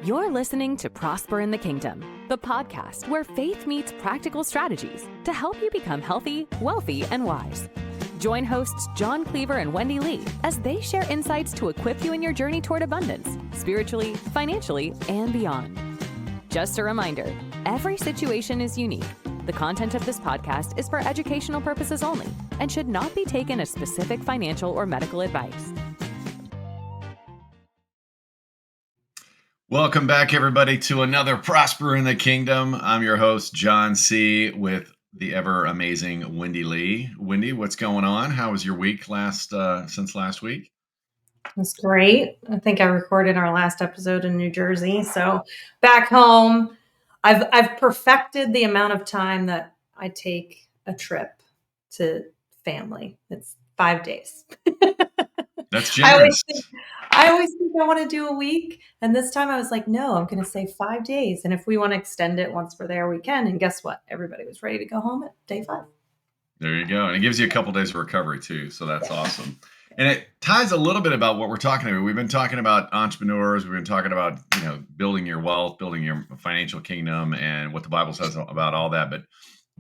You're listening to Prosper in the Kingdom, the podcast where faith meets practical strategies to help you become healthy, wealthy, and wise. Join hosts John Cleaver and Wendy Lee as they share insights to equip you in your journey toward abundance, spiritually, financially, and beyond. Just a reminder, every situation is unique. The content of this podcast is for educational purposes only and should not be taken as specific financial or medical advice. Welcome back, everybody, to another Prosper in the Kingdom. I'm your host, John C., with the ever amazing Wendy Lee. Wendy, what's going on? How was your week since last week? That's great. I think I recorded our last episode in New Jersey. So back home, I've perfected the amount of time that I take a trip to family. It's 5 days. That's generous. I always think I want to do a week. And this time I was like, no, I'm going to say 5 days. And if we want to extend it once we're there, we can. And guess what? Everybody was ready to go home at day 5. There you go. And it gives you a couple days of recovery too. So that's awesome. And it ties a little bit about what we're talking about. We've been talking about entrepreneurs. We've been talking about, building your wealth, building your financial kingdom, and what the Bible says about all that. But,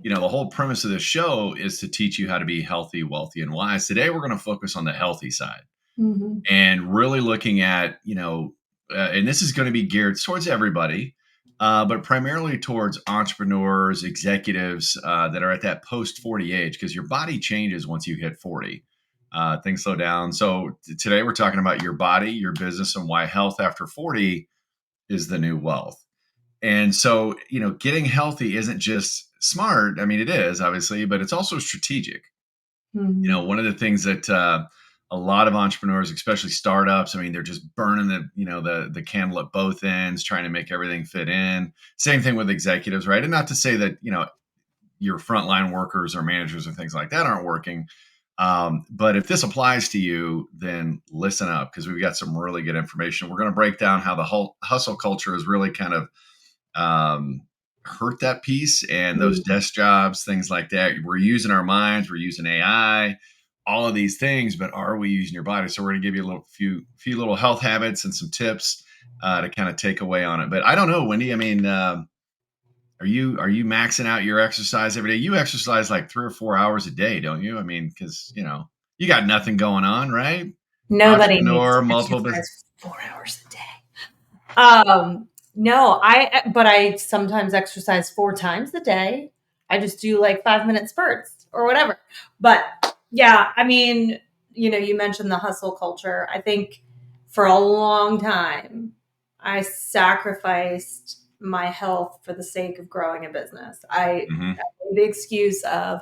the whole premise of this show is to teach you how to be healthy, wealthy, and wise. Today, we're going to focus on the healthy side. Mm-hmm. And really looking at, and this is going to be geared towards everybody, but primarily towards entrepreneurs, executives that are at that post-40 age, because your body changes once you hit 40. Things slow down. So today we're talking about your body, your business, and why health after 40 is the new wealth. And so, getting healthy isn't just smart. I mean, it is obviously, but it's also strategic. Mm-hmm. One of the things that a lot of entrepreneurs, especially startups, they're just burning the candle at both ends, trying to make everything fit in. Same thing with executives, right? And not to say that, your frontline workers or managers and things like that aren't working. But if this applies to you, then listen up, because we've got some really good information. We're going to break down how the whole hustle culture has really kind of hurt that piece, and those desk jobs, things like that. We're using our minds, we're using AI, all of these things, but are we using your body? So we're going to give you a few little health habits and some tips to kind of take away on it. But I don't know, Wendy. Are you maxing out your exercise every day? You exercise like 3 or 4 hours a day, don't you? Because you got nothing going on, right? Nobody needs to exercise 4 hours a day. No, but I sometimes exercise 4 times a day. I just do like 5-minute spurts or whatever. But yeah, you mentioned the hustle culture. I think for a long time, I sacrificed my health for the sake of growing a business. I made the excuse of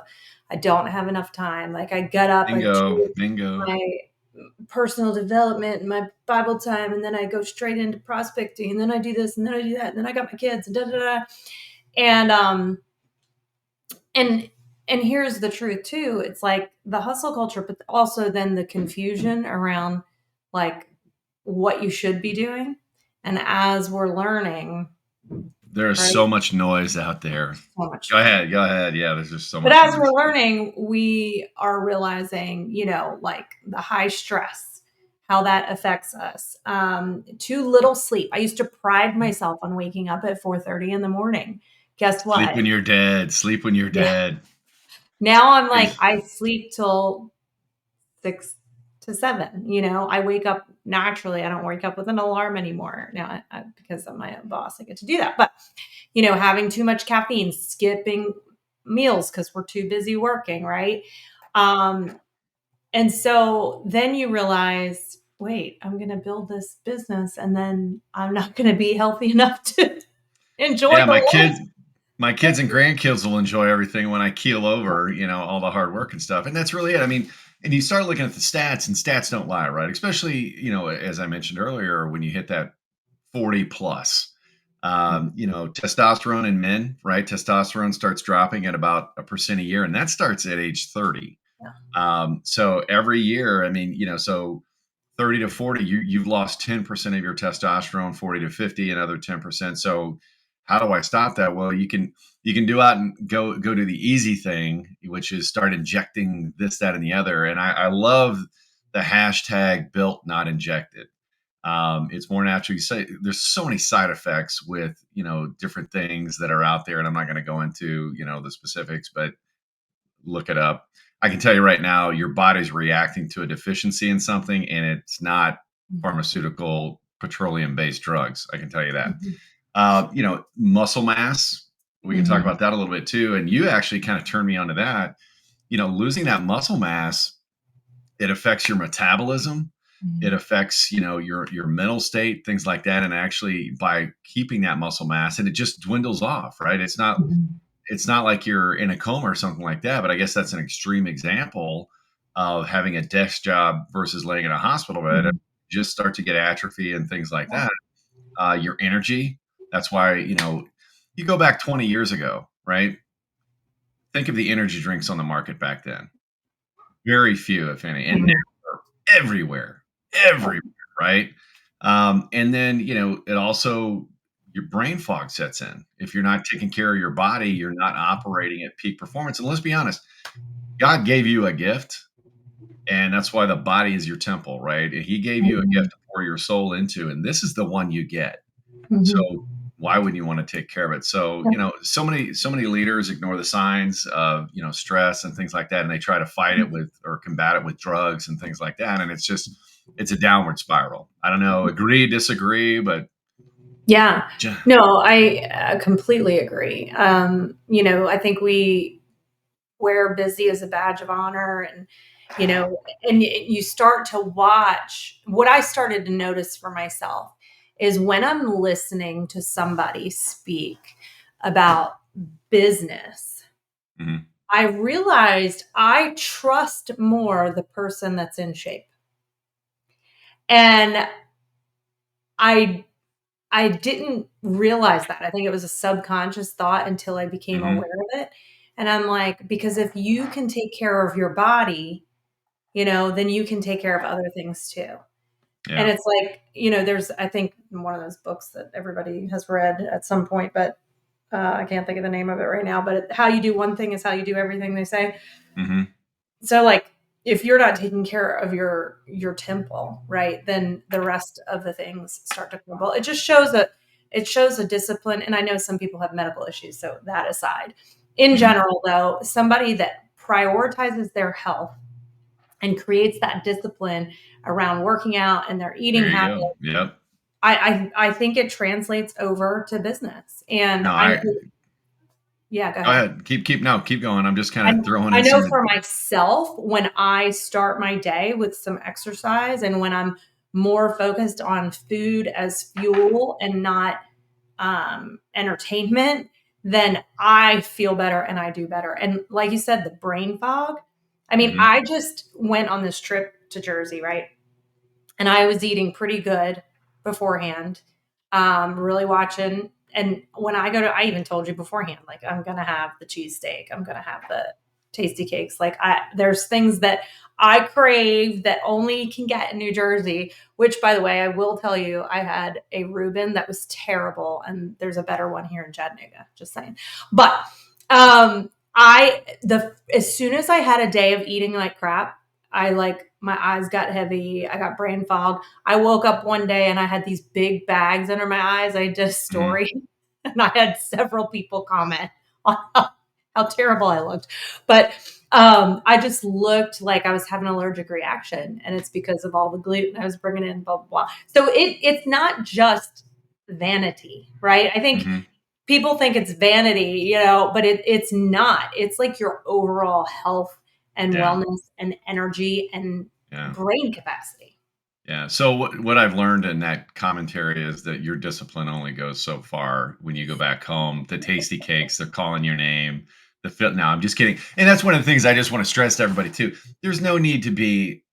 I don't have enough time. Like I get up, bingo. My personal development and my Bible time, and then I go straight into prospecting, and then I do this, and then I do that, and then I got my kids, and and here's the truth too. It's like the hustle culture, but also then the confusion around like what you should be doing. And as we're learning, there's so much noise out there. So much. Go ahead. Yeah, there's just so much. But as we're learning, we are realizing, like the high stress, how that affects us. Too little sleep. I used to pride myself on waking up at 4:30 in the morning. Guess what? Sleep when you're dead. Now I'm like, I sleep till 6 to 7. I wake up naturally. I don't wake up with an alarm anymore now because I'm my own boss. I get to do that. But, having too much caffeine, skipping meals because we're too busy working, right? And so then you realize, wait, I'm going to build this business and then I'm not going to be healthy enough to enjoy my kids and grandkids will enjoy everything when I keel over, all the hard work and stuff. And that's really it. And you start looking at the stats, and stats don't lie, right? Especially, as I mentioned earlier, when you hit that 40 plus, testosterone in men, right? Testosterone starts dropping at about 1% a year, and that starts at age 30. Yeah. So every year, so 30 to 40, you've lost 10% of your testosterone, 40 to 50, another 10%. So how do I stop that? Well, you can do out and go do the easy thing, which is start injecting this, that, and the other. And I love the hashtag built, not injected. It's more natural. You say there's so many side effects with, different things that are out there, and I'm not going to go into, the specifics, but look it up. I can tell you right now, your body's reacting to a deficiency in something, and it's not pharmaceutical petroleum based drugs. I can tell you that. Mhm. Muscle mass. We can talk Mhm. about that a little bit too. And you actually kind of turned me onto that. Losing that muscle mass, it affects your metabolism. It Mhm. affects, your mental state, things like that. And actually, by keeping that muscle mass, and it just dwindles off, right? Mhm. It's not like you're in a coma or something like that. But I guess that's an extreme example of having a desk job versus laying in a hospital bed. Mhm. Just start to get atrophy and things like that. Your energy. That's why, you go back 20 years ago, right? Think of the energy drinks on the market back then. Very few, if any, and now Mhm. they're everywhere, right? And then, it also your brain fog sets in. If you're not taking care of your body, you're not operating at peak performance. And let's be honest, God gave you a gift, and that's why the body is your temple, right? And He gave you a gift Mhm. to pour your soul into, and this is the one you get. So Mhm. why wouldn't you want to take care of it? So, Yeah. so many leaders ignore the signs of, stress and things like that. And they try to fight it with or combat it with drugs and things like that. And it's a downward spiral. I don't know, agree, disagree, but Yeah. j- No, I completely agree. I think we wear busy as a badge of honor, and you start to watch. What I started to notice for myself is when I'm listening to somebody speak about business, mhm, I realized I trust more the person that's in shape. And I I didn't realize that. I think it was a subconscious thought until I became mhm, aware of it. And I'm like, because if you can take care of your body, then you can take care of other things too. And yeah, it's like, there's, I think, one of those books that everybody has read at some point, but I can't think of the name of it right now. But how you do one thing is how you do everything, they say. mhm, So like if you're not taking care of your temple, right, then the rest of the things start to crumble. It shows a discipline. And I know some people have medical issues, so that aside. In mhm. general, though, somebody that prioritizes their health and creates that discipline around working out and their eating There you habits, go. Yep. I think it translates over to business. And No, I yeah, go go ahead. ahead. Keep going. I'm just kind I of throwing I in know some. for myself, when I start my day with some exercise and when I'm more focused on food as fuel and not entertainment, then I feel better and I do better. And like you said, the brain fog. I mean, Mhm, I just went on this trip to Jersey, right? And I was eating pretty good beforehand, really watching. And when I go to, I even told you beforehand, like I'm gonna have the cheesesteak, I'm gonna have the tasty cakes. Like there's things that I crave that only can get in New Jersey. Which, by the way, I will tell you, I had a Reuben that was terrible, and there's a better one here in Chattanooga. Just saying, but as soon as I had a day of eating like crap, I like my eyes got heavy. I got brain fog. I woke up one day and I had these big bags under my eyes. I did a mhm. story and I had several people comment on how terrible I looked. But I just looked like I was having an allergic reaction, and it's because of all the gluten I was bringing in, blah, blah, blah. So it's not just vanity, right? I think Mhm. people think it's vanity, but it's not. It's like your overall health and Yeah. wellness and energy and Yeah. brain capacity. Yeah. So what I've learned in that commentary is that your discipline only goes so far. When you go back home, the tasty cakes, they're calling your name. The fit. Now, I'm just kidding. And that's one of the things I just want to stress to everybody too. There's no need to be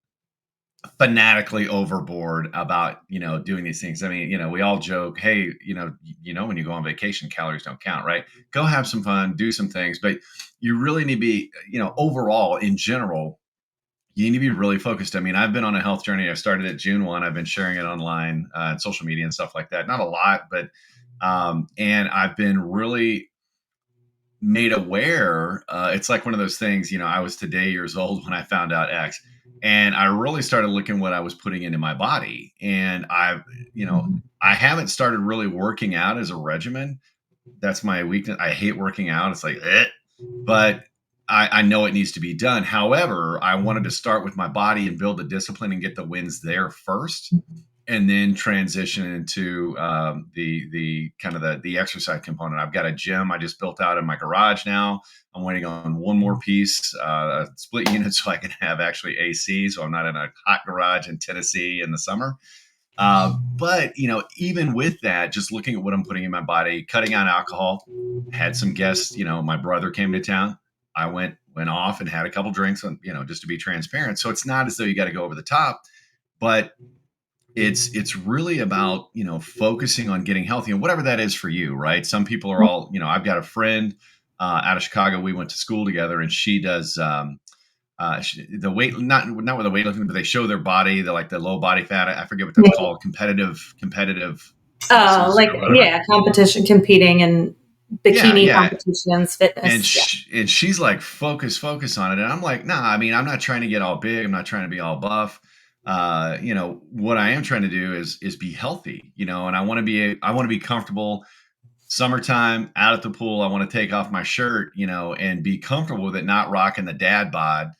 fanatically overboard about, doing these things. I mean, we all joke, hey, when you go on vacation, calories don't count, right? Go have some fun, do some things, but you really need to be, overall in general, you need to be really focused. I mean, I've been on a health journey. I started at June 1. I've been sharing it online and social media and stuff like that. Not a lot, but and I've been really made aware. It's like one of those things. I was today years old when I found out X. And I really started looking what I was putting into my body. And I haven't started really working out as a regimen. That's my weakness. I hate working out. It's like, but I know it needs to be done. However, I wanted to start with my body and build the discipline and get the wins there first, and then transition into the kind of the exercise component. I've got a gym I just built out in my garage now. I'm waiting on one more piece, a split unit, so I can have actually AC, so I'm not in a hot garage in Tennessee in the summer. But even with that, just looking at what I'm putting in my body, cutting out alcohol, had some guests. My brother came to town. I went off and had a couple drinks, on just to be transparent. So it's not as though you got to go over the top, but it's really about focusing on getting healthy, and whatever that is for you, right? Some people are all I've got a friend out of Chicago. We went to school together, and she does the weight, not with the weightlifting, but they show their body, the low body fat. I forget what that's called. Competitive Oh, muscles or whatever. competition, competing in Yeah, bikini yeah. competitions, And fitness. she's like, focus on it. And I'm like, nah, I mean, I'm not trying to get all big. I'm not trying to be all buff. What I am trying to do is be healthy, and I want to be comfortable. Summertime, out at the pool, I want to take off my shirt, and be comfortable with it, not rocking the dad bod.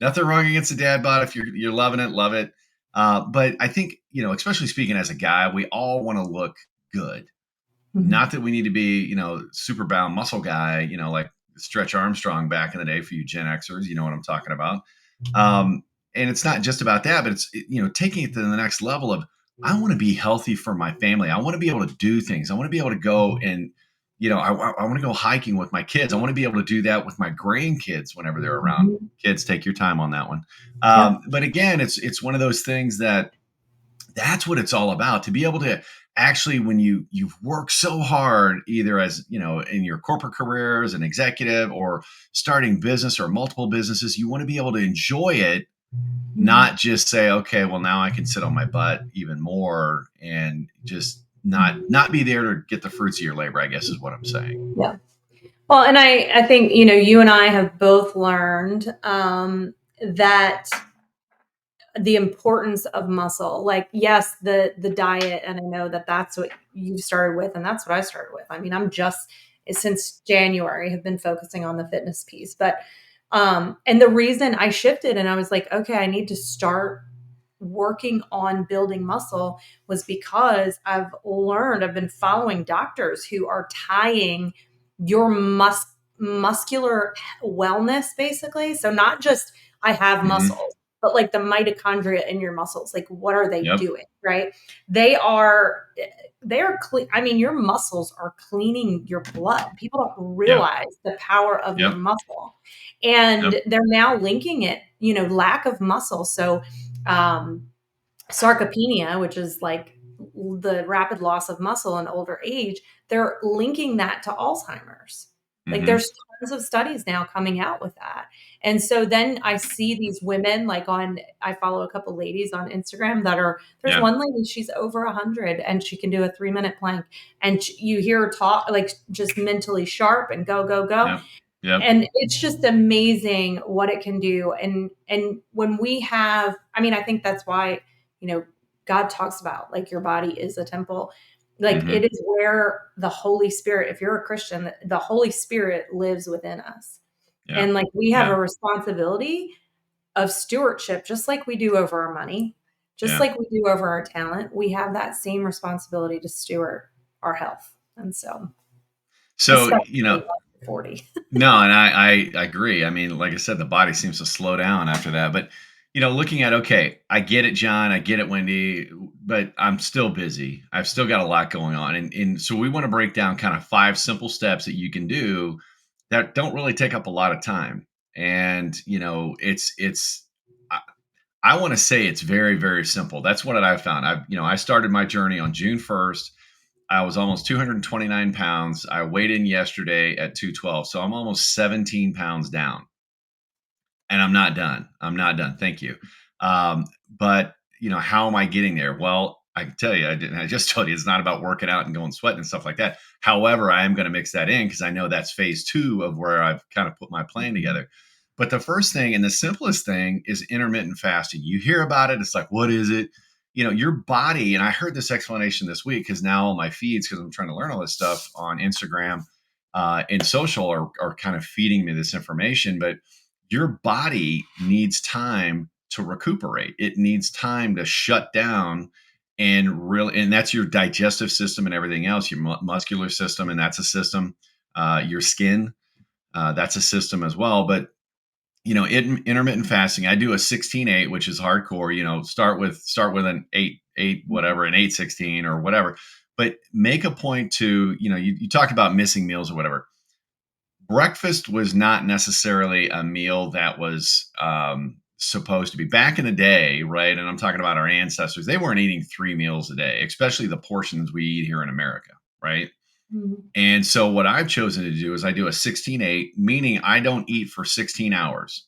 Nothing wrong against the dad bod. If you're loving it, love it. But I think, especially speaking as a guy, we all want to look good. Mhm. Not that we need to be, super bound muscle guy, like Stretch Armstrong back in the day for you Gen Xers, you know what I'm talking about. And it's not just about that, but it's, taking it to the next level of, I want to be healthy for my family. I want to be able to do things. I want to be able to go and, I want to go hiking with my kids. I want to be able to do that with my grandkids whenever they're around. Mhm. Kids, take your time on that one. Yep. But again, it's one of those things that's what it's all about, to be able to actually, when you've worked so hard, either as in your corporate career as an executive, or starting business or multiple businesses, you want to be able to enjoy it, not just say, okay, well, now I can sit on my butt even more, and just not be there to get the fruits of your labor, I guess is what I'm saying. Yeah. Well, and I think, you and I have both learned that the importance of muscle. Like, yes, the diet, and I know that that's what you started with, and that's what I started with. I mean, I'm just since January have been focusing on the fitness piece, but and the reason I shifted and I was like, okay, I need to start working on building muscle was because I've been following doctors who are tying your muscular wellness, basically. So not just I have Hmm. muscles, but like the mitochondria in your muscles, like what are they Yep. doing, right? They are they're clean. I mean, your muscles are cleaning your blood. People don't Yep. realize the power of your Yep. muscle. And Yep. they're now linking it, lack of muscle. So um, sarcopenia, which is like the rapid loss of muscle in older age, they're linking that to Alzheimer's. Like Hmm. there's tons of studies now coming out with that. And so then I see these women I follow a couple ladies on Instagram there's Yeah. one lady, she's over 100 and she can do a 3-minute plank. And you hear her talk like just mentally sharp and go, go, go. Yep. Yep. And it's just amazing what it can do. And when we have, I mean, I think that's why, God talks about like your body is a temple. Like Hmm. it is where the Holy Spirit, if you're a Christian, the Holy Spirit lives within us. Yeah. And like we have Yeah. a responsibility of stewardship, just like we do over our money, just Yeah. like we do over our talent. We have that same responsibility to steward our health. And so, So, especially when you're 40. no, and I agree. I mean, like I said, the body seems to slow down after that. But looking at, okay, I get it, John, I get it, Wendy, but I'm still busy. I've still got a lot going on, and so we want to break down kind of 5 simple steps that you can do that don't really take up a lot of time. And it's I want to say it's very, very simple. That's what I've found. I started my journey on June 1st. I was almost 229 pounds. I weighed in yesterday at 212. So I'm almost 17 pounds down, and I'm not done. I'm not done. Thank you. But how am I getting there? Well, I can tell you, I just told you, it's not about working out and going sweating and stuff like that. However, I am going to mix that in because I know that's phase 2 of where I've kind of put my plan together. But the first thing and the simplest thing is intermittent fasting. You hear about it. It's like, what is it? Your body, and I heard this explanation this week because now all my feeds, because I'm trying to learn all this stuff on Instagram and social are kind of feeding me this information. But your body needs time to recuperate. It needs time to shut down and that's your digestive system and everything else, your muscular system, and that's a system. Your skin, that's a system as well. But intermittent fasting, I do a 16-8, which is hardcore. Start with an 8 whatever, an 8-16 or whatever. But make a point to, you talk about missing meals or whatever. Breakfast was not necessarily a meal that was supposed to be back in the day, right? And I'm talking about our ancestors. They weren't eating 3 meals a day, especially the portions we eat here in America, right? Mm-hmm. And so what I've chosen to do is I do a 16-8, meaning I don't eat for 16 hours.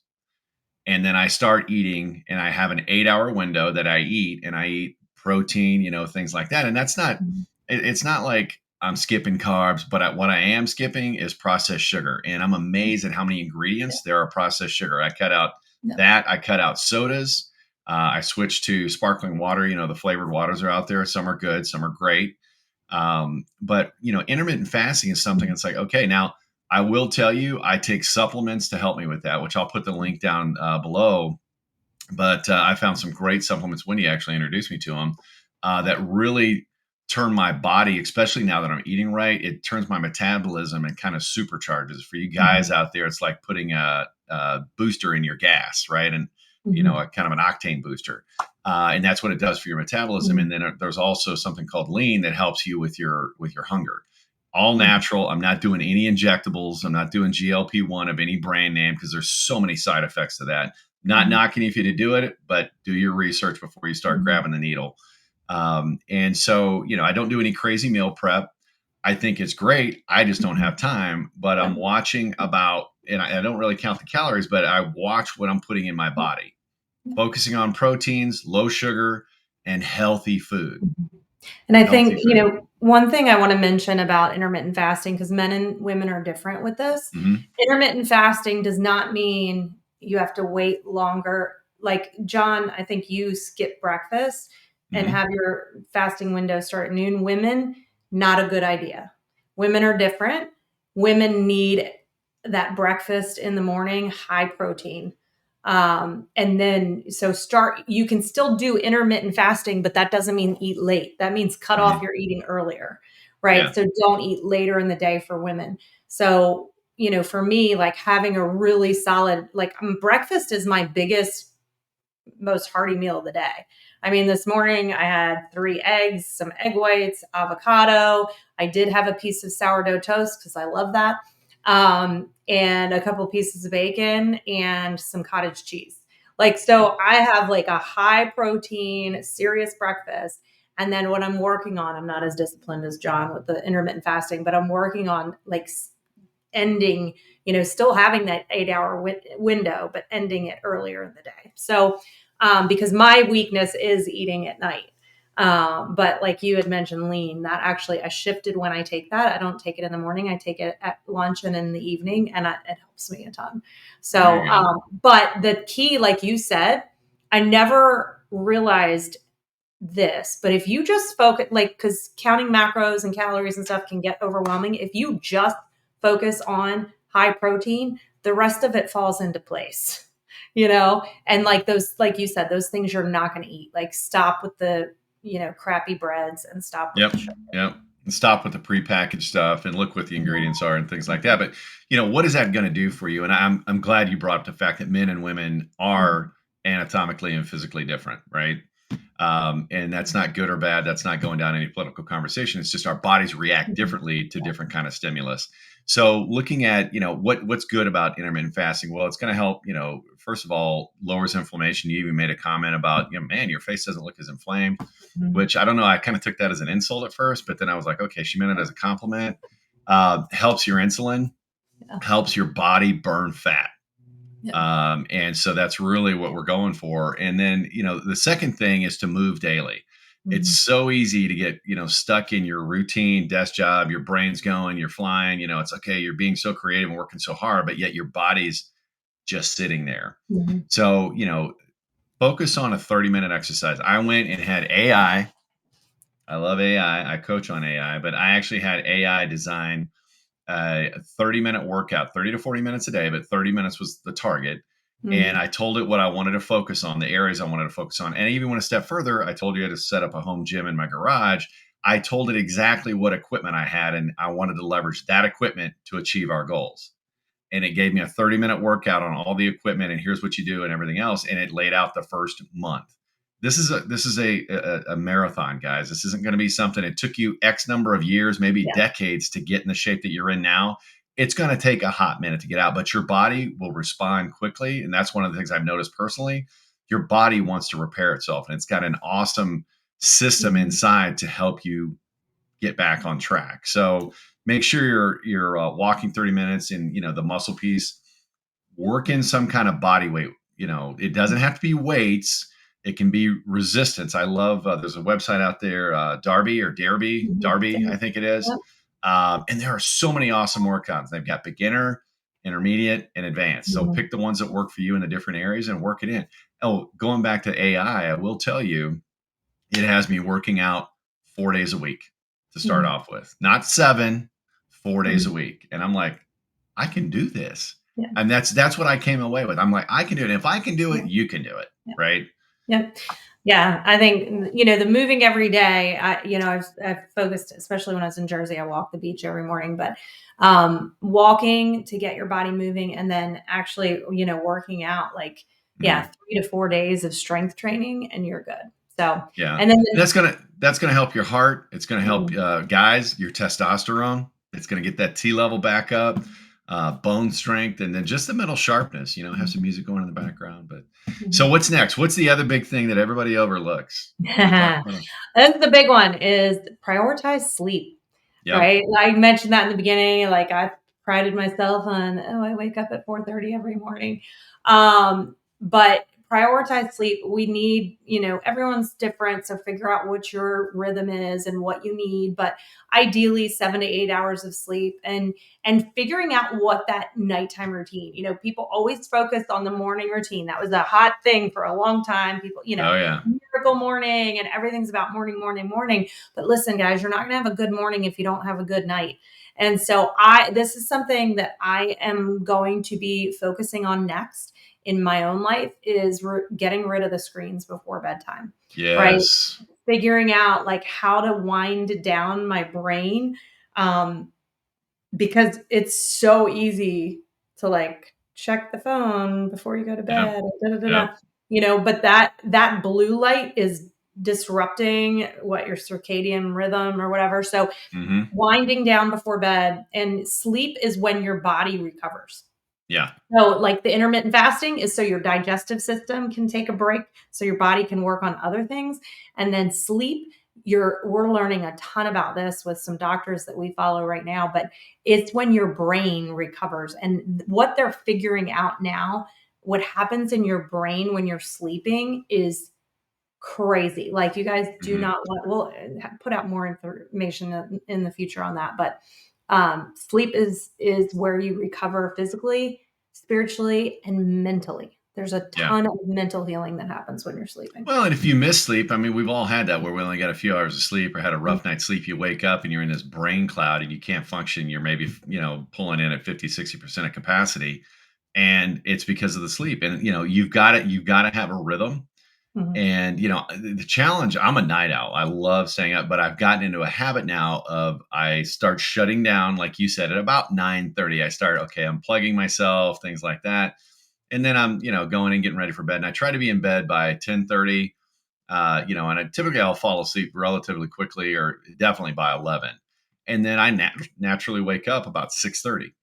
And then I start eating, and I have an 8-hour window that I eat, and I eat protein, things like that. And that's not, it's not like I'm skipping carbs, but what I am skipping is processed sugar. And I'm amazed at how many ingredients there are processed sugar. I cut out that. I cut out sodas. I switched to sparkling water. The flavored waters are out there. Some are good, some are great. But intermittent fasting is something that's like, okay, now I will tell you, I take supplements to help me with that, which I'll put the link down below. But I found some great supplements. Wendy actually introduced me to them that really turn my body, especially now that I'm eating right, it turns my metabolism and kind of supercharges. For you guys out there, it's like putting a booster in your gas, right? And a kind of an octane booster. And that's what it does for your metabolism. And then there's also something called lean that helps you with your hunger. All natural. I'm not doing any injectables. I'm not doing GLP-1 of any brand name because there's so many side effects to that. Not knocking if you to do it, but do your research before you start grabbing the needle. And so, I don't do any crazy meal prep. I think it's great. I just don't have time, but I'm watching and I don't really count the calories, but I watch what I'm putting in my body, focusing on proteins, low sugar, and healthy food. And I think, one thing I want to mention about intermittent fasting, because men and women are different with this. Intermittent fasting does not mean you have to wait longer. Like John, I think you skip breakfast and have your fasting window start at noon. Women, not a good idea. Women are different. Women need that breakfast in the morning, high protein. And then, you can still do intermittent fasting, but that doesn't mean eat late. That means cut off your eating earlier, right? Yeah. So don't eat later in the day for women. So, for me, like having a really solid, breakfast is my biggest, most hearty meal of the day. I mean, this morning I had 3 eggs, some egg whites, avocado. I did have a piece of sourdough toast because I love that. And a couple pieces of bacon and some cottage cheese. So I have a high protein, serious breakfast. And then what I'm working on, I'm not as disciplined as John with the intermittent fasting, but I'm working on ending, still having that 8-hour window, but ending it earlier in the day. So, because my weakness is eating at night. But like you had mentioned, lean, that actually I shifted when I take that. I don't take it in the morning. I take it at lunch and in the evening, and it helps me a ton. So, but the key, like you said, I never realized this, but if you just focus, because counting macros and calories and stuff can get overwhelming. If you just focus on high protein, the rest of it falls into place, and those, like you said, those things you're not going to eat, stop with the, crappy breads and stop with the sugar. Yep. And stop with the prepackaged stuff and look what the ingredients are and things like that. But, what is that going to do for you? And I'm glad you brought up the fact that men and women are anatomically and physically different, right? And that's not good or bad. That's not going down any political conversation. It's just our bodies react differently to different kind of stimulus. So looking at, what's good about intermittent fasting? Well, it's going to help, first of all, lowers inflammation. You even made a comment about, man, your face doesn't look as inflamed, which I don't know. I kind of took that as an insult at first, but then I was like, okay, she meant it as a compliment. Helps your insulin, helps your body burn fat. Yeah. And so that's really what we're going for. And then, the second thing is to move daily. It's so easy to get, stuck in your routine desk job, your brain's going, you're flying, it's okay. You're being so creative and working so hard, but yet your body's just sitting there. Mhm. So, focus on a 30-minute exercise. I went and had AI. I love AI. I coach on AI, but I actually had AI design a 30-minute workout, 30 to 40 minutes a day, but 30 minutes was the target. And Mhm. I told it what I wanted to focus on, the areas I wanted to focus on. And I even went a step further. I told you to set up a home gym in my garage. I told it exactly what equipment I had, and I wanted to leverage that equipment to achieve our goals. And it gave me a 30-minute workout on all the equipment, and here's what you do and everything else. And it laid out the first month. This is a marathon, guys. This isn't going to be something. It took you X number of years, maybe Yeah. decades, to get in the shape that you're in now. It's going to take a hot minute to get out, but your body will respond quickly. And that's one of the things I've noticed personally. Your body wants to repair itself, and it's got an awesome system Mhm. inside to help you get back on track. So make sure you're walking 30 minutes in, the muscle piece, work in some kind of body weight. It doesn't have to be weights. It can be resistance. I love, there's a website out there, Mhm. Darby, I think it is. Yep. And there are so many awesome workouts. They've got beginner, intermediate, and advanced. So Mhm. pick the ones that work for you in the different areas and work it in. Oh, going back to AI, I will tell you, it has me working out 4 days a week to start Mhm. off with, not 7, 4 days a Mhm. week. And I'm like, I can do this. Yeah. And that's what I came away with. I'm like, I can do it. If I can do it, Yeah. you can do it. Yeah. Right. Yep. Yeah, I think the moving every day. I've focused, especially when I was in Jersey. I walk the beach every morning, but walking to get your body moving, and then actually, working out. Like, yeah, Mhm. 3 to 4 days of strength training, and you're good. So, Yeah. and then And that's gonna help your heart. It's gonna help, Mhm. guys, your testosterone. It's gonna get that T level back up, bone strength, and then just the mental sharpness. Have some music going in the background. But so Mhm. what's next? What's the other big thing that everybody overlooks? We talked about. That's the big one, is prioritize sleep. Yep. Right? I mentioned that in the beginning. Like, I prided myself on, oh, I wake up at 4:30 every morning. But prioritize sleep. We need, everyone's different. So figure out what your rhythm is and what you need. But ideally 7 to 8 hours of sleep, and figuring out what that nighttime routine. People always focus on the morning routine. That was a hot thing for a long time. People, Oh yeah. miracle morning, and everything's about morning, morning, morning. But listen, guys, you're not going to have a good morning if you don't have a good night. And so this is something that I am going to be focusing on next in my own life, is getting rid of the screens before bedtime, right? Yes. Figuring out like how to wind down my brain. Because it's so easy to like check the phone before you go to Yep. bed, da, da, da, da. Yep. But that blue light is disrupting what your circadian rhythm or whatever. So Hmm. winding down before bed, and sleep is when your body recovers. Yeah. So, like, the intermittent fasting is so your digestive system can take a break, so your body can work on other things. And then sleep, we're learning a ton about this with some doctors that we follow right now, but it's when your brain recovers. And what they're figuring out now, what happens in your brain when you're sleeping is crazy. Like, you guys do Hmm. not want, we'll put out more information in the future on that, but sleep is where you recover physically, spiritually, and mentally. There's a Yeah. ton of mental healing that happens when you're sleeping. Well, and if you miss sleep, I mean, we've all had that where we only got a few hours of sleep or had a Mhm. rough night's sleep. You wake up and you're in this brain cloud and you can't function. You're maybe, pulling in at 50, 60% of capacity. And it's because of the sleep. And, you've got to have a rhythm. Mhm. And, the challenge, I'm a night owl. I love staying up, but I've gotten into a habit now of I start shutting down, like you said, at about 9:30. I start, okay, I'm plugging myself, things like that. And then I'm, going and getting ready for bed. And I try to be in bed by 10:30, and typically I'll fall asleep relatively quickly or definitely by 11. And then I naturally wake up about 6:30.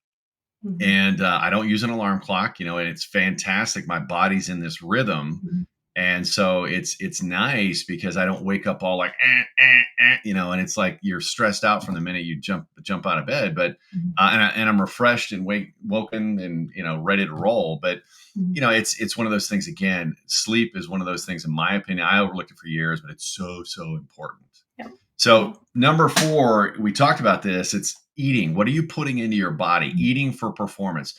Mhm. And I don't use an alarm clock, and it's fantastic. My body's in this rhythm, Mhm. and so it's nice because I don't wake up all like, and it's like you're stressed out from the minute you jump out of bed. But Mhm. and I'm refreshed and woken and ready to roll. But Mhm. it's one of those things. Again, sleep is one of those things. In my opinion, I overlooked it for years, but it's so important. Yep. So Yep. number 4, we talked about this. It's eating. What are you putting into your body? Mhm. Eating for performance.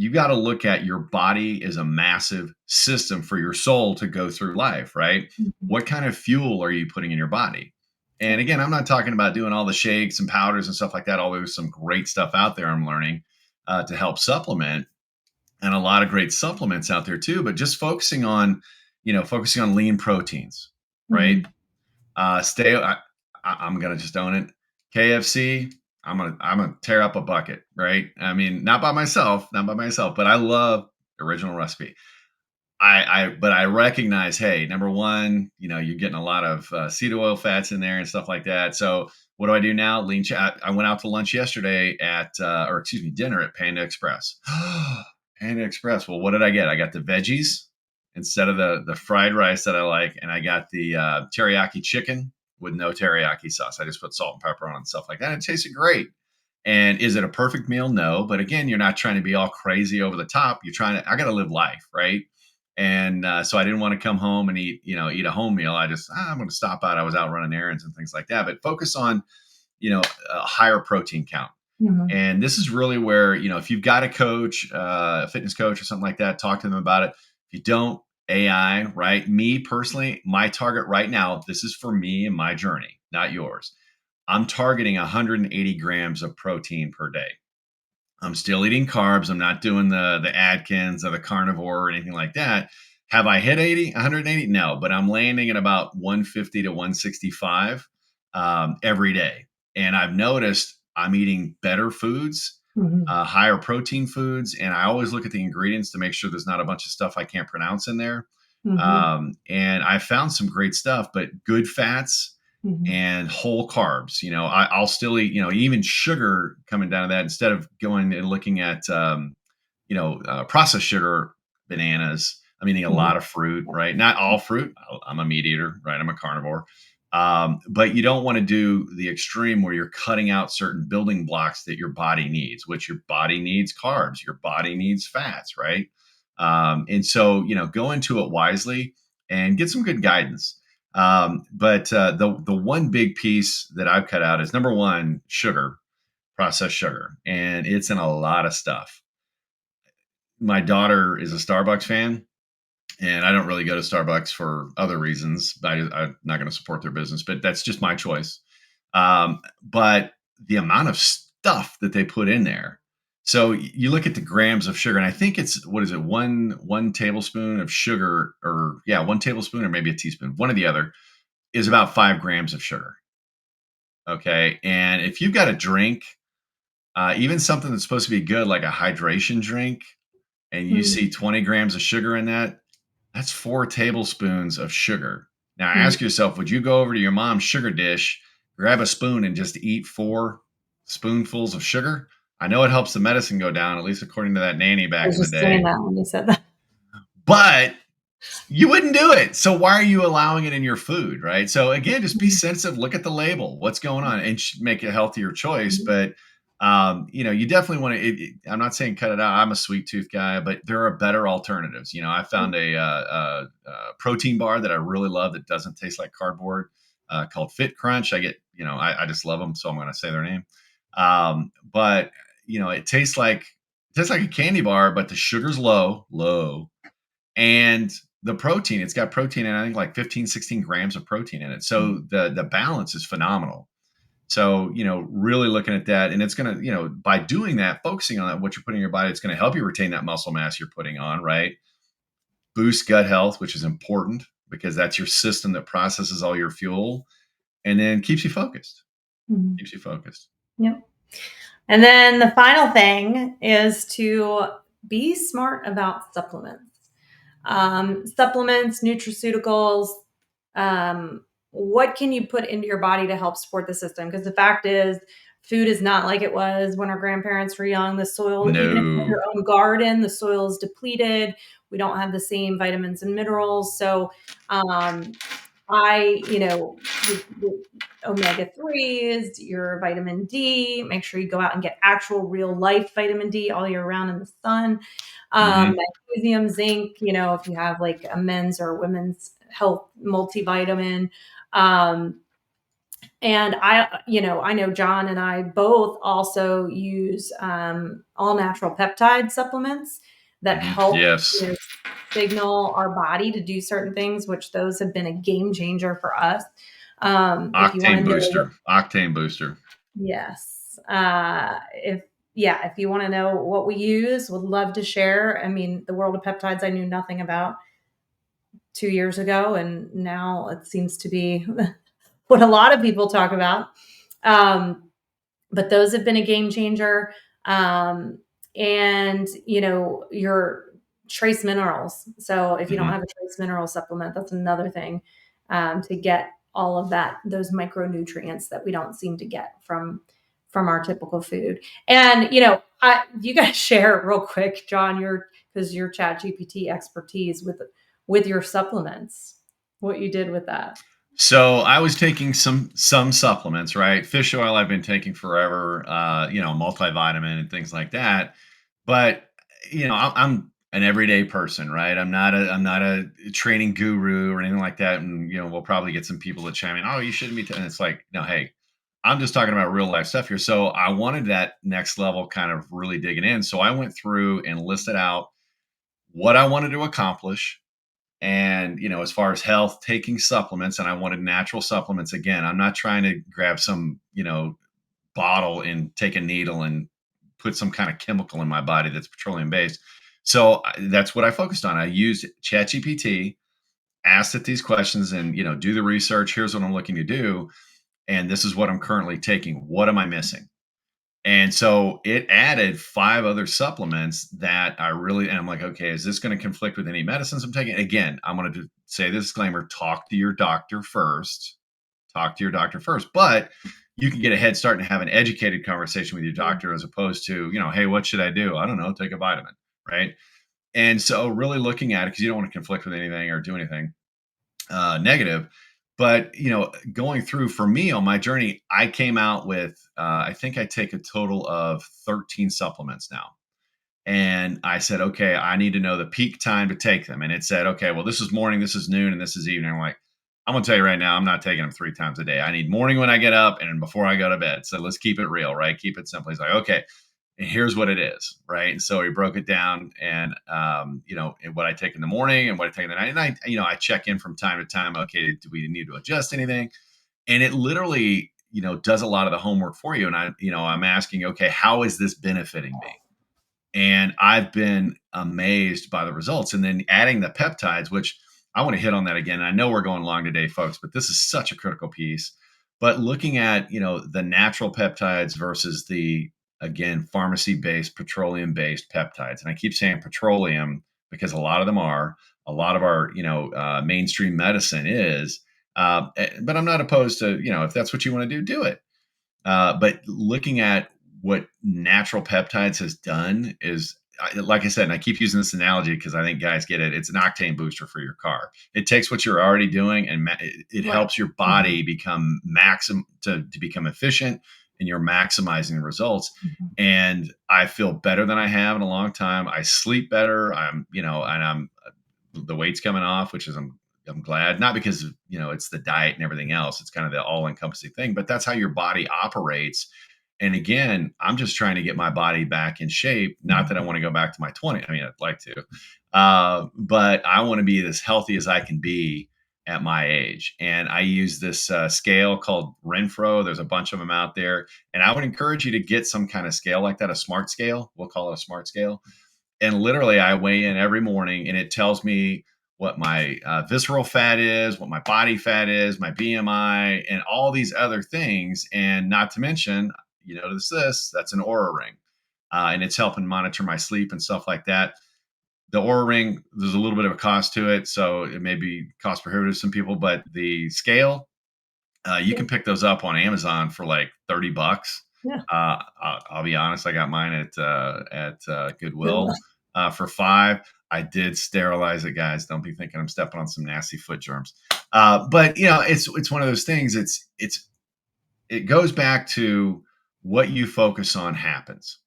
you got to look at your body as a massive system for your soul to go through life, right? What kind of fuel are you putting in your body? And again, I'm not talking about doing all the shakes and powders and stuff like that, although there's some great stuff out there I'm learning to help supplement, and a lot of great supplements out there too, but just focusing on lean proteins, right? I'm gonna just own it. KFC, I'm gonna tear up a bucket, right? I mean, not by myself, but I love the original recipe. But I recognize, hey, number one, you're getting a lot of seed oil fats in there and stuff like that. So what do I do now? I went out to lunch yesterday dinner at Panda Express. Panda Express. Well, what did I get? I got the veggies instead of the fried rice that I like, and I got the teriyaki chicken with no teriyaki sauce. I just put salt and pepper on and stuff like that. It tasted great. And is it a perfect meal? No. But again, you're not trying to be all crazy over the top. I got to live life, right? And so I didn't want to come home and eat a home meal. I'm going to stop out. I was out running errands and things like that. But focus on, a higher protein count. And this is really where, if you've got a coach, a fitness coach or something like that, talk to them about it. If you don't, AI, right? Me personally, my target right now, this is for me and my journey, not yours. I'm targeting 180 grams of protein per day. I'm still eating carbs. I'm not doing the Atkins or the carnivore or anything like that. Have I hit 180? No, but I'm landing at about 150 to 165 every day. And I've noticed I'm eating better foods, higher protein foods. And I always look at the ingredients to make sure there's not a bunch of stuff I can't pronounce in there. And I found some great stuff, but good fats and whole carbs. I'll still eat, even sugar coming down to that instead of going and looking at, processed sugar, bananas. I'm eating a lot of fruit, right? Not all fruit. I'm a meat eater, right? I'm a carnivore. But you don't want to do the extreme where you're cutting out certain building blocks that your body needs, which your body needs carbs, your body needs fats, right? And so, go into it wisely and get some good guidance. But the one big piece that I've cut out is number one, sugar, processed sugar, and it's in a lot of stuff. My daughter is a Starbucks fan, and I don't really go to Starbucks for other reasons. I'm not going to support their business, but that's just my choice. But the amount of stuff that they put in there. So you look at the grams of sugar, and I think it's, what is it, one tablespoon of sugar, or 1 tablespoon, or maybe a teaspoon, one or the other, is about 5 grams of sugar. Okay, and if you've got a drink, even something that's supposed to be good, like a hydration drink, and you see 20 grams of sugar in that, that's 4 tablespoons of sugar. Now ask yourself, would you go over to your mom's sugar dish, grab a spoon, and just eat 4 spoonfuls of sugar? I know it helps the medicine go down, at least according to that nanny back in the day. I was just saying that when you said that. But you wouldn't do it. So why are you allowing it in your food, right? So again, just be sensitive, look at the label, what's going on, and make a healthier choice. But you definitely want to. I'm not saying cut it out. I'm a sweet tooth guy, but there are better alternatives. I found a protein bar that I really love that doesn't taste like cardboard, called Fit Crunch. I just love them, so I'm going to say their name. But it tastes like a candy bar, but the sugar's low, and the protein, it's got protein in, I think, like 15, 16 grams of protein in it. So the balance is phenomenal. So, really looking at that, and it's going to, by doing that, focusing on that, what you're putting in your body, it's going to help you retain that muscle mass you're putting on, right? Boost gut health, which is important because that's your system that processes all your fuel, and then keeps you focused. Yep. And then the final thing is to be smart about supplements. Supplements, nutraceuticals, what can you put into your body to help support the system? Because the fact is, food is not like it was when our grandparents were young. The soil, even if you have your own garden, the soil is depleted. We don't have the same vitamins and minerals. So, omega-3s, your vitamin D, make sure you go out and get actual real life vitamin D all year round in the sun. Magnesium, zinc, if you have like a men's or women's health multivitamin. And I know John and I both also use all natural peptide supplements that help, Yes. signal our body to do certain things, which those have been a game changer for us. If you want to Octane know, booster. Octane booster. yes, if you want to know what we use, would love to share. I mean, the world of peptides I knew nothing about 2 years ago, and now it seems to be what a lot of people talk about. Um, but those have been a game changer. And your trace minerals. So if you don't Mhm. have a trace mineral supplement, that's another thing, to get all of those micronutrients that we don't seem to get from our typical food. And you guys share real quick, John, because your Chat GPT expertise with your supplements, what you did with that. So I was taking some supplements, right? Fish oil I've been taking forever, multivitamin and things like that. But I'm an everyday person, right? I'm not a training guru or anything like that. And we'll probably get some people that chime in. Oh, you shouldn't be. And it's like, no, hey, I'm just talking about real life stuff here. So I wanted that next level, kind of really digging in. So I went through and listed out what I wanted to accomplish, and as far as health, taking supplements, and I wanted natural supplements. Again, I'm not trying to grab some bottle and take a needle and put some kind of chemical in my body that's petroleum based. So that's what I focused on. I used ChatGPT, asked it these questions, and do the research. Here's what I'm looking to do, and this is what I'm currently taking. What am I missing? And so it added 5 other supplements that and I'm like, okay, is this going to conflict with any medicines I'm taking? Again, I'm going to say this disclaimer: talk to your doctor first. Talk to your doctor first. But you can get a head start and have an educated conversation with your doctor, as opposed to, hey, what should I do? I don't know, take a vitamin, right? And so really looking at it, because you don't want to conflict with anything or do anything negative. But going through, for me on my journey, I came out with I think I take a total of 13 supplements now. And I said, okay, I need to know the peak time to take them. And it said, okay, well, this is morning, this is noon, and this is evening. I'm like, I'm gonna tell you right now, I'm not taking them 3 times a day. I need morning when I get up and before I go to bed. So let's keep it real, right? Keep it simple. He's like, okay, and here's what it is, right? And so he broke it down, and and what I take in the morning and what I take in the night. And I check in from time to time. Okay, do we need to adjust anything? And it literally, does a lot of the homework for you. And I'm asking, okay, how is this benefiting me? And I've been amazed by the results. And then adding the peptides, which I want to hit on that again. I know we're going long today, folks, but this is such a critical piece. But looking at, the natural peptides versus the, again, pharmacy-based, petroleum-based peptides. And I keep saying petroleum because a lot of them are, a lot of our, mainstream medicine is. But I'm not opposed to, if that's what you want to do it. But looking at what natural peptides has done is, like I said, and I keep using this analogy because I think guys get it. It's an octane booster for your car. It takes what you're already doing, and it Right. helps your body become to become efficient, and you're maximizing the results. Mhm. And I feel better than I have in a long time. I sleep better. And I'm the weight's coming off, which is I'm glad, not because it's the diet and everything else. It's kind of the all encompassing thing, but that's how your body operates. And again, I'm just trying to get my body back in shape. Not that I want to go back to my 20. I mean, I'd like to, but I want to be as healthy as I can be at my age. And I use this scale called Renfro. There's a bunch of them out there. And I would encourage you to get some kind of scale like that, a smart scale. We'll call it a smart scale. And literally, I weigh in every morning, and it tells me what my visceral fat is, what my body fat is, my BMI, and all these other things. And not to mention, that's an Aura ring, and it's helping monitor my sleep and stuff like that. The Aura ring, there's a little bit of a cost to it, so it may be cost prohibitive to some people. But the scale, you Yeah. can pick those up on Amazon for like $30. Yeah. I'll be honest, I got mine at Good Goodwill one. for 5. I did sterilize it, guys. Don't be thinking I'm stepping on some nasty foot germs. But it's one of those things. It goes back to what you focus on happens,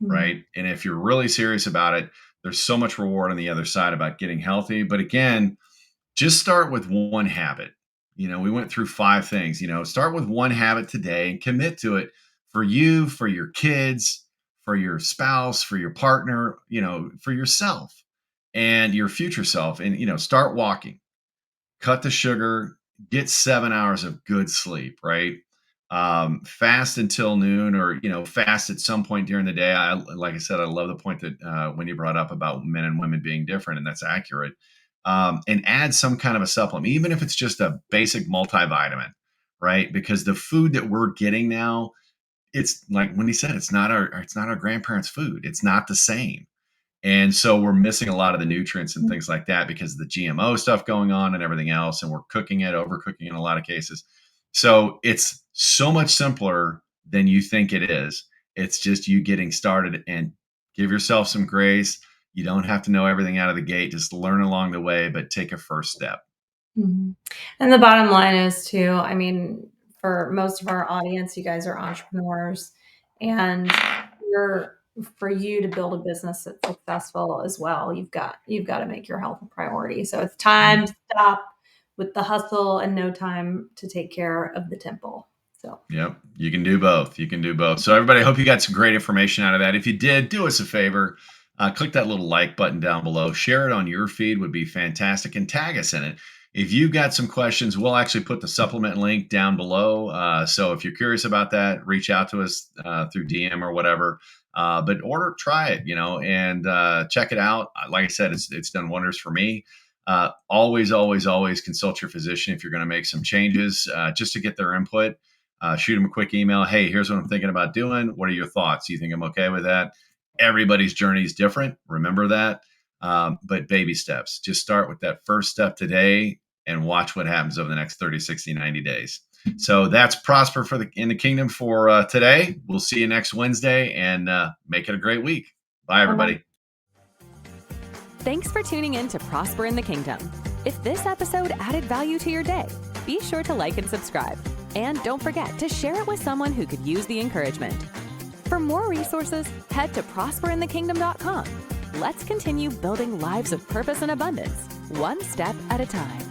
Mhm. right? And if you're really serious about it, there's so much reward on the other side about getting healthy. But again, just start with one habit. We went through 5 things. Start with one habit today and commit to it for you, for your kids, for your spouse, for your partner, for yourself and your future self. And, start walking, cut the sugar, get 7 hours of good sleep, right? Fast until noon, or fast at some point during the day. Like I said, I love the point that Wendy brought up about men and women being different, and that's accurate. And add some kind of a supplement, even if it's just a basic multivitamin, right? Because the food that we're getting now, it's like Wendy said, it's not our grandparents' food. It's not the same. And so we're missing a lot of the nutrients and things like that because of the GMO stuff going on and everything else. And we're cooking it, overcooking in a lot of cases. So it's so much simpler than you think it is. It's just you getting started, and give yourself some grace. You don't have to know everything out of the gate. Just learn along the way, but take a first step. Mm-hmm. And the bottom line is too, I mean, for most of our audience, you guys are entrepreneurs, and for you to build a business that's successful as well, you've got to make your health a priority. So it's time to stop with the hustle and no time to take care of the temple. So yep, you can do both. You can do both. So everybody, I hope you got some great information out of that. If you did, do us a favor. Click that little like button down below. Share it on your feed would be fantastic, and tag us in it. If you've got some questions, we'll actually put the supplement link down below. So if you're curious about that, reach out to us through DM or whatever. But try it, and check it out. Like I said, it's done wonders for me. Always consult your physician if you're going to make some changes, just to get their input. Shoot them a quick email. Hey, here's what I'm thinking about doing. What are your thoughts? Do you think I'm okay with that? Everybody's journey is different. Remember that. But baby steps. Just start with that first step today and watch what happens over the next 30, 60, 90 days. So that's Prosper in the Kingdom for today. We'll see you next Wednesday, and make it a great week. Bye, everybody. Thanks for tuning in to Prosper in the Kingdom. If this episode added value to your day, be sure to like and subscribe. And don't forget to share it with someone who could use the encouragement. For more resources, head to prosperinthekingdom.com. Let's continue building lives of purpose and abundance, one step at a time.